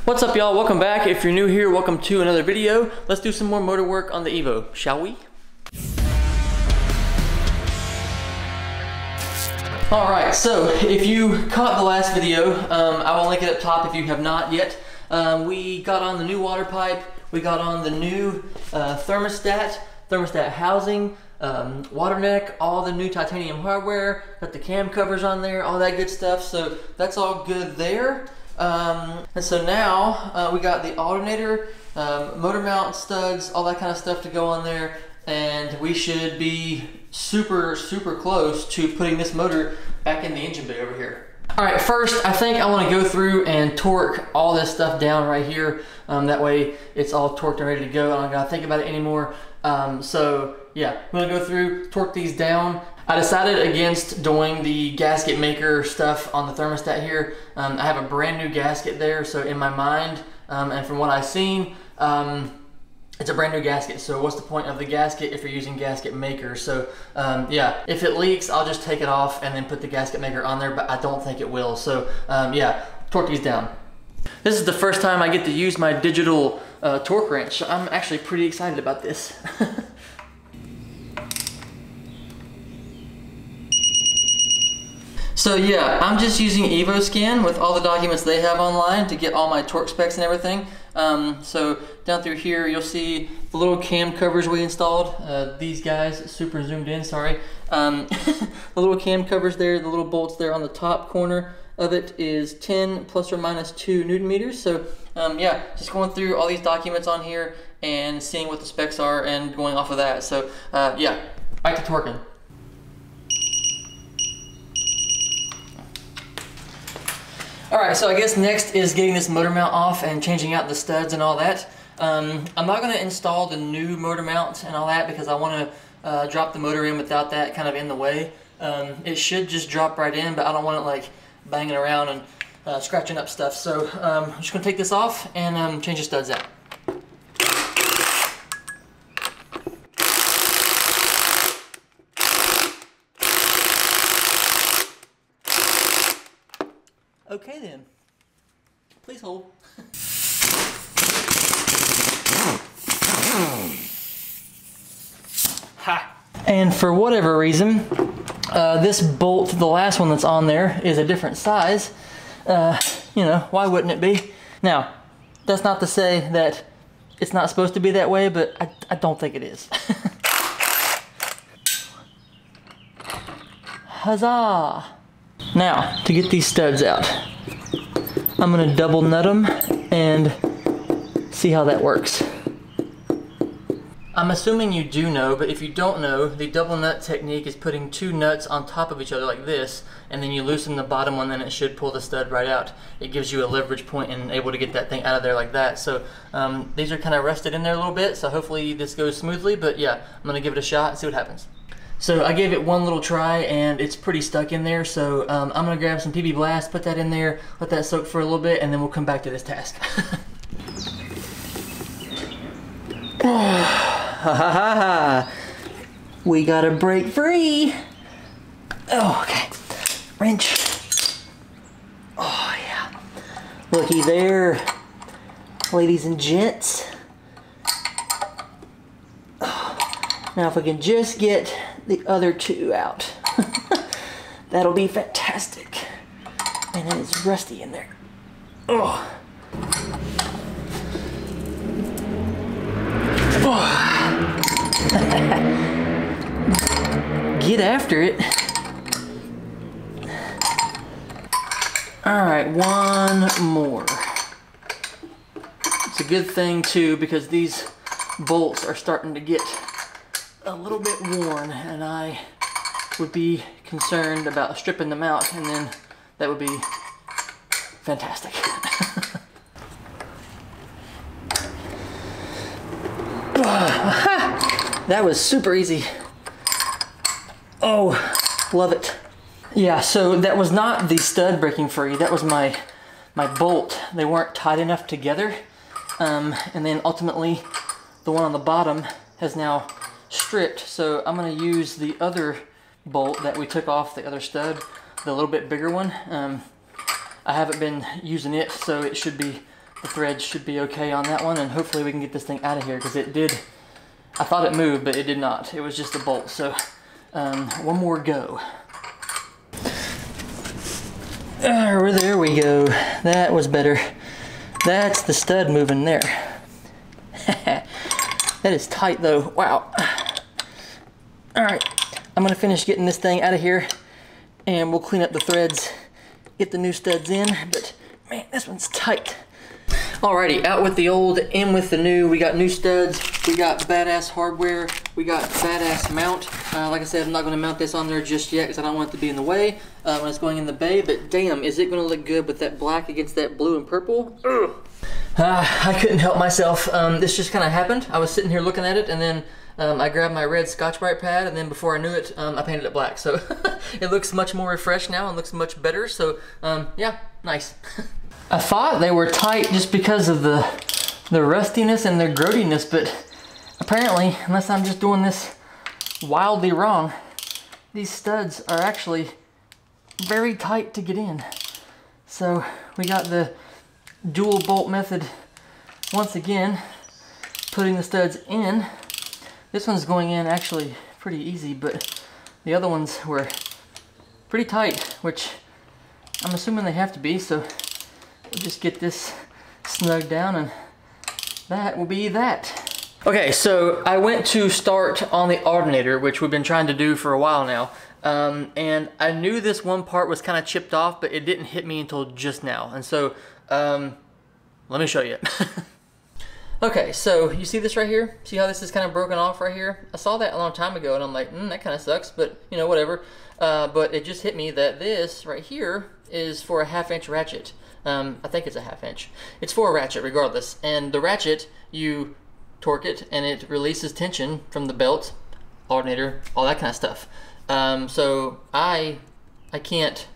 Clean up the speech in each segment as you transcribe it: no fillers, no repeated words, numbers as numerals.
What's up, y'all? Welcome back. If you're new here, welcome to another video. Let's do some more motor work on the Evo, shall we? Alright, so if you caught the last video, I will link it up top if you have not yet. We got on the new water pipe, we got on the new thermostat housing, water neck, all the new titanium hardware, got the cam covers on there, all that good stuff, so that's all good there. And so now we got the alternator, motor mount studs, all that kind of stuff to go on there, and we should be super close to putting this motor back in the engine bay over here. Alright, first I think I want to go through and torque all this stuff down right here. That way it's all torqued and ready to go. I don't gotta think about it anymore. So yeah, I'm gonna go through, torque these down. I decided against doing the gasket maker stuff on the thermostat here. I have a brand new gasket there, so in my mind, and from what I've seen, it's a brand new gasket, so what's the point of the gasket if you're using gasket maker? So yeah, if it leaks, I'll just take it off and then put the gasket maker on there, but I don't think it will. So yeah, torque these down. This is the first time I get to use my digital torque wrench, so I'm actually pretty excited about this. So yeah, I'm just using EvoScan with all the documents they have online to get all my torque specs and everything. So down through here, you'll see the little cam covers we installed. These guys, super zoomed in, sorry. The little cam covers there, the little bolts there on the top corner of it is 10 plus or minus 2 Newton meters. So yeah, just going through all these documents on here and seeing what the specs are and going off of that. So yeah, back to torquing. Alright, so I guess next is getting this motor mount off and changing out the studs and all that. I'm not going to install the new motor mount and all that because I want to drop the motor in without that kind of in the way. It should just drop right in, but I don't want it like banging around and scratching up stuff. So I'm just going to take this off and change the studs out. Okay then, please hold. Ha! And for whatever reason, this bolt, the last one that's on there, is a different size. You know, why wouldn't it be? Now, that's not to say that it's not supposed to be that way, but I don't think it is. Huzzah! Now, to get these studs out, I'm going to double nut them and see how that works. I'm assuming you do know, but if you don't know, the double nut technique is putting 2 nuts on top of each other like this, and then you loosen the bottom one, then it should pull the stud right out. It gives you a leverage point and able to get that thing out of there like that. So these are kind of rusted in there a little bit, so hopefully this goes smoothly, but yeah, I'm going to give it a shot and see what happens. So I gave it one little try and it's pretty stuck in there, so I'm gonna grab some PB Blast, put that in there, let that soak for a little bit, and then we'll come back to this task. We gotta break free. Oh, okay. Wrench. Oh yeah. Looky there, ladies and gents. Oh. Now if we can just get the other 2 out. That'll be fantastic. And then it's rusty in there. Oh. Oh. Get after it. Alright, one more. It's a good thing too because these bolts are starting to get a little bit worn, and I would be concerned about stripping them out, and then that would be fantastic. That was super easy. Oh, love it. Yeah, so that was not the stud breaking free, that was my bolt. They weren't tight enough together, and then ultimately the one on the bottom has now stripped, so I'm going to use the other bolt that we took off the other stud, the little bit bigger one. I haven't been using it, so it should be the threads should be okay on that one, and hopefully we can get this thing out of here, because it did, I thought it moved, but it did not. It was just a bolt. So one more go. There we go. That was better. That's the stud moving there. That is tight though. Wow. All right, I'm gonna finish getting this thing out of here, and we'll clean up the threads, get the new studs in, but man, this one's tight. Alrighty, out with the old, in with the new. We got new studs, we got badass hardware, we got badass mount. Like I said, I'm not gonna mount this on there just yet because I don't want it to be in the way when it's going in the bay, but damn, is it gonna look good with that black against that blue and purple? Ugh. I couldn't help myself. This just kind of happened. I was sitting here looking at it, and then I grabbed my red Scotch-Brite pad, and then before I knew it, I painted it black. So it looks much more refreshed now and looks much better. So yeah, nice. I thought they were tight just because of the rustiness and their growtiness, but apparently, unless I'm just doing this wildly wrong, these studs are actually very tight to get in. So we got the dual bolt method once again, putting the studs in. This one's going in actually pretty easy, but the other ones were pretty tight, which I'm assuming they have to be. So we'll just get this snugged down, and that will be that. Okay, so I went to start on the alternator, which we've been trying to do for a while now. And I knew this one part was kind of chipped off, but it didn't hit me until just now. And so let me show you. Okay, so you see this right here? See how this is kind of broken off right here? I saw that a long time ago, and I'm like, that kind of sucks, but you know, whatever. But it just hit me that this right here is for a 1/2 inch ratchet. I think it's a 1/2 inch. It's for a ratchet regardless. And the ratchet, you torque it and it releases tension from the belt, alternator, all that kind of stuff. So I can't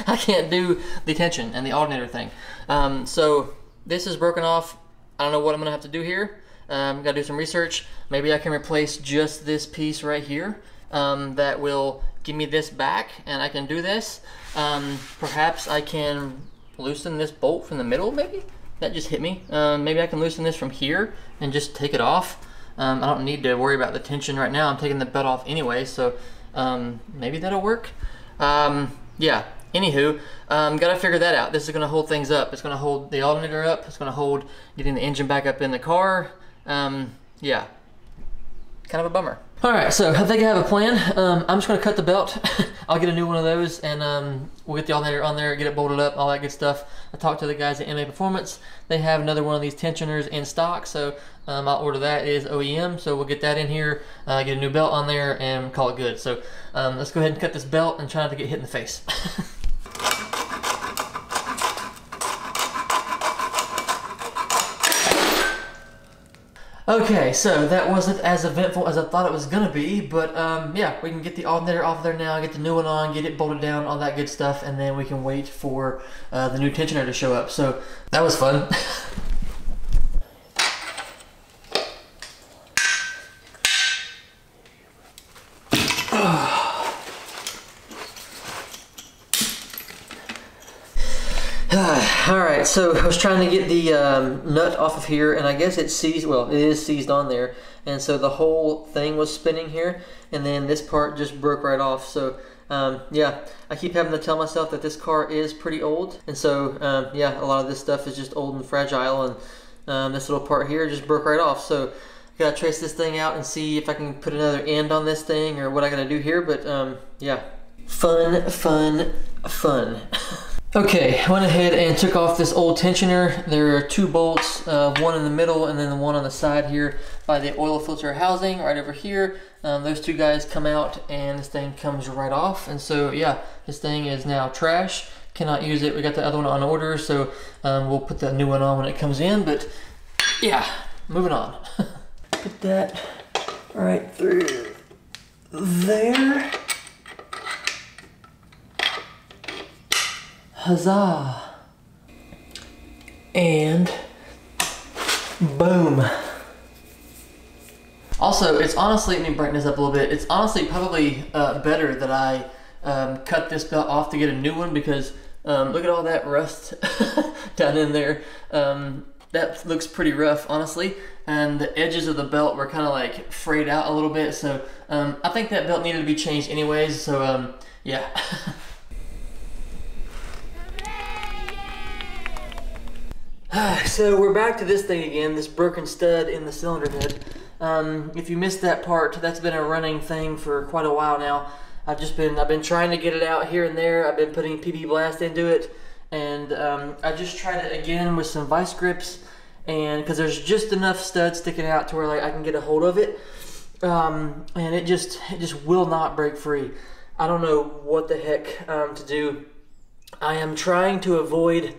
I can't do the tension and the alternator thing. So this is broken off. I don't know what I'm gonna have to do here. Gotta do some research. Maybe I can replace just this piece right here. That will give me this back, and I can do this. Perhaps I can loosen this bolt from the middle, maybe? That just hit me. Maybe I can loosen this from here and just take it off. I don't need to worry about the tension right now. I'm taking the belt off anyway, so maybe that'll work. Yeah, anywho, gotta figure that out. This is gonna hold things up. It's gonna hold the alternator up. It's gonna hold getting the engine back up in the car. Yeah, kind of a bummer. All right, so I think I have a plan. I'm just gonna cut the belt. I'll get a new one of those, and we'll get the alternator on there, get it bolted up, all that good stuff. I talked to the guys at MA Performance. They have another one of these tensioners in stock, so I'll order that. It is OEM, so we'll get that in here, get a new belt on there, and call it good. So let's go ahead and cut this belt and try not to get hit in the face. Okay, so that wasn't as eventful as I thought it was gonna be, but yeah, we can get the alternator off there now, get the new one on, get it bolted down, all that good stuff, and then we can wait for the new tensioner to show up. So that was fun. Alright, so I was trying to get the nut off of here, and I guess it's seized, well, it is seized on there, and so the whole thing was spinning here, and then this part just broke right off. So yeah, I keep having to tell myself that this car is pretty old, and so yeah, a lot of this stuff is just old and fragile, and this little part here just broke right off. So I gotta trace this thing out and see if I can put another end on this thing or what I gotta do here, but yeah, fun, fun, fun. Okay, I went ahead and took off this old tensioner. There are two bolts, one in the middle and then the one on the side here by the oil filter housing right over here. Those two guys come out and this thing comes right off. And so yeah, this thing is now trash. Cannot use it. We got the other one on order, so we'll put the new one on when it comes in. But yeah, moving on. Put that right through there. Huzzah! And boom. Also, it's honestly, let me brighten this up a little bit. It's honestly probably better that I cut this belt off to get a new one, because look at all that rust down in there. That looks pretty rough, honestly. And the edges of the belt were kind of like frayed out a little bit. So I think that belt needed to be changed anyways. So yeah. So we're back to this thing again, this broken stud in the cylinder head. If you missed that part, that's been a running thing for quite a while now. I've been trying to get it out here and there. I've been putting PB Blast into it, and I just tried it again with some vice grips, and because there's just enough stud sticking out to where like I can get a hold of it, and it just will not break free. I don't know what the heck to do. I am trying to avoid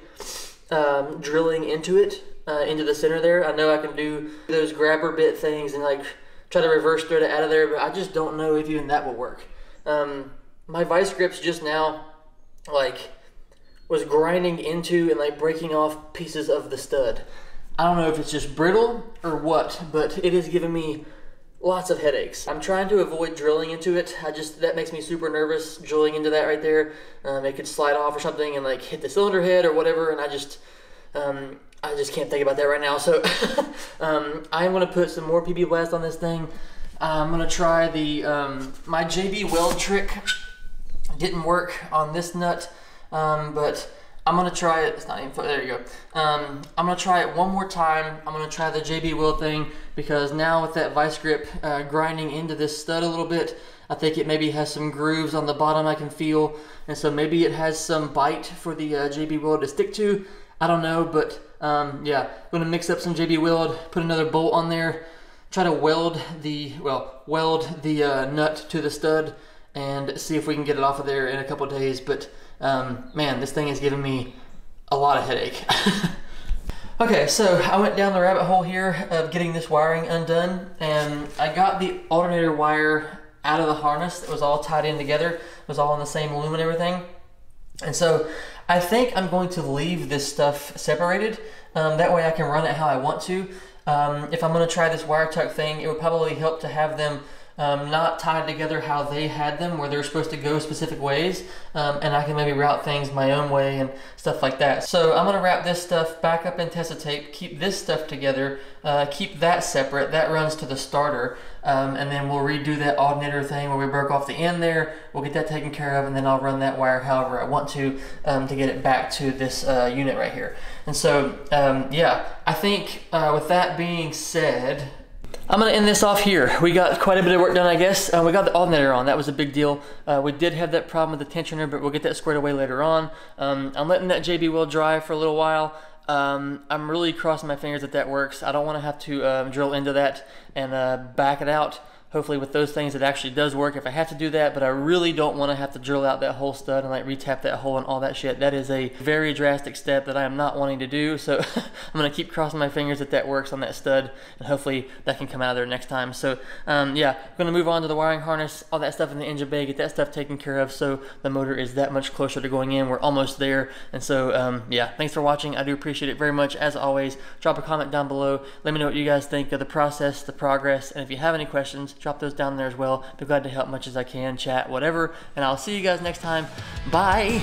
drilling into it, into the center there. I know I can do those grabber bit things and like try to reverse thread it out of there, but I just don't know if even that will work. My vice grips just now like was grinding into and like breaking off pieces of the stud. I don't know if it's just brittle or what, but it is giving me lots of headaches. I'm trying to avoid drilling into it. That makes me super nervous, drilling into that right there. It could slide off or something and like hit the cylinder head or whatever, and I just can't think about that right now. So I'm gonna put some more PB Blast on this thing. I'm gonna try the my JB weld trick. Didn't work on this nut, but I'm gonna try it. It's not even, there you go. I'm gonna try it one more time. I'm gonna try the JB weld thing, because now with that vice grip grinding into this stud a little bit, I think it maybe has some grooves on the bottom I can feel, and so maybe it has some bite for the JB weld to stick to. I don't know, but yeah, I'm gonna mix up some JB weld, put another bolt on there, try to weld the nut to the stud, and see if we can get it off of there in a couple of days. But man, this thing is giving me a lot of headache. Okay, so I went down the rabbit hole here of getting this wiring undone, and I got the alternator wire out of the harness that was all tied in together. It was all in the same loom and everything. And so I think I'm going to leave this stuff separated. That way I can run it how I want to. If I'm going to try this wire tuck thing, it would probably help to have them not tied together how they had them, where they're supposed to go specific ways, and I can maybe route things my own way and stuff like that. So I'm going to wrap this stuff back up in Tessa tape, keep this stuff together, keep that separate. That runs to the starter, and then we'll redo that alternator thing where we broke off the end there. We'll get that taken care of, and then I'll run that wire however I want to get it back to this unit right here. And so yeah, I think with that being said, I'm going to end this off here. We got quite a bit of work done, I guess. We got the alternator on. That was a big deal. We did have that problem with the tensioner, but we'll get that squared away later on. I'm letting that JB wheel dry for a little while. I'm really crossing my fingers that works. I don't want to have to drill into that and back it out. Hopefully with those things it actually does work if I have to do that, but I really don't want to have to drill out that whole stud and like retap that hole and all that shit. That is a very drastic step that I am not wanting to do, so I'm going to keep crossing my fingers that works on that stud, and hopefully that can come out of there next time. So yeah, I'm going to move on to the wiring harness, all that stuff in the engine bay, get that stuff taken care of so the motor is that much closer to going in. We're almost there, and so yeah, thanks for watching. I do appreciate it very much. As always, drop a comment down below. Let me know what you guys think of the process, the progress, and if you have any questions, drop those down there as well. Be glad to help much as I can, chat, whatever, and I'll see you guys next time. Bye!